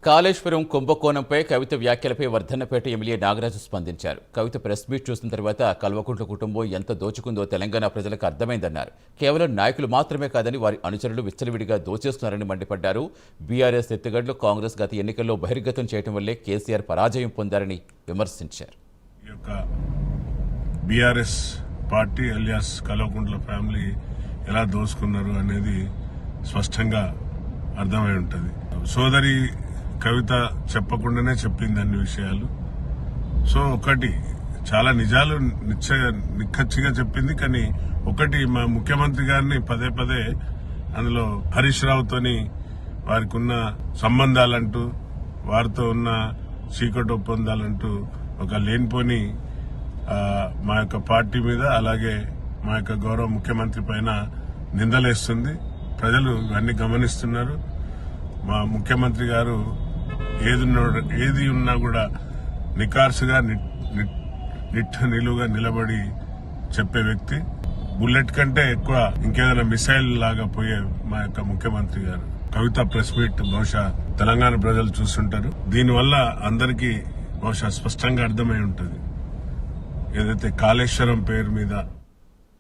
కాళేశ్వరం కుంభకోణంపై కవిత వ్యాఖ్యలపై వర్ధన్నపేట ఎమ్మెల్యే నాగరాజు స్పందించారు. కవిత press meet చూసిన తర్వాత కల్వకుంట్ల కుటుంబం ఎంత దోచుకుందో తెలంగాణ ప్రజలకు అర్థమైందన్నారు. కేవలం నాయకులు మాత్రమే కాదని వారి అనుచరులు విచ్చలవిడిగా దోచేస్తున్నారని మండిపడ్డారు. బీఆర్ఎస్ ఎత్తుగడలు కాంగ్రెస్ గత ఎన్నికల్లో బహిర్గతం చేయడం వల్లే కేసీఆర్ పరాజయం పొందారని విమర్శించారు. BRS party alias Kalvakuntla family ఎలా దోచుకున్నారు అనేది స్పష్టంగా అర్థమై ఉంటుంది. సోదరి కవిత చెప్పకుండానే చెప్పింది అన్ని విషయాలు. సో ఒకటి చాలా నిజాలు నిక్కచ్చిగా చెప్పింది. కానీ ఒకటి మా ముఖ్యమంత్రి గారిని పదే పదే అందులో హరీష్ రావుతోని వారికి ఉన్న సంబంధాలంటూ వారితో ఉన్న చీకటి ఒప్పందాలంటూ ఒక లేనిపోని మా యొక్క పార్టీ మీద అలాగే మా యొక్క గౌరవ ముఖ్యమంత్రి పైన నిందలేస్తుంది. ప్రజలు ఇవన్నీ గమనిస్తున్నారు. మా ముఖ్యమంత్రి గారు ఏది ఉన్నా కూడా నికార్సుగా నిలువుగా నిలబడి చెప్పే వ్యక్తి. బుల్లెట్ కంటే ఎక్కువ ఇంకేదైనా మిసైల్ లాగా పోయే మా యొక్క ముఖ్యమంత్రి గారు. కవిత ప్రెస్ మీట్ బహుశా తెలంగాణ ప్రజలు చూస్తుంటారు. దీనివల్ల అందరికీ బహుశా స్పష్టంగా అర్థమై ఉంటుంది. ఏదైతే కాళేశ్వరం పేరు మీద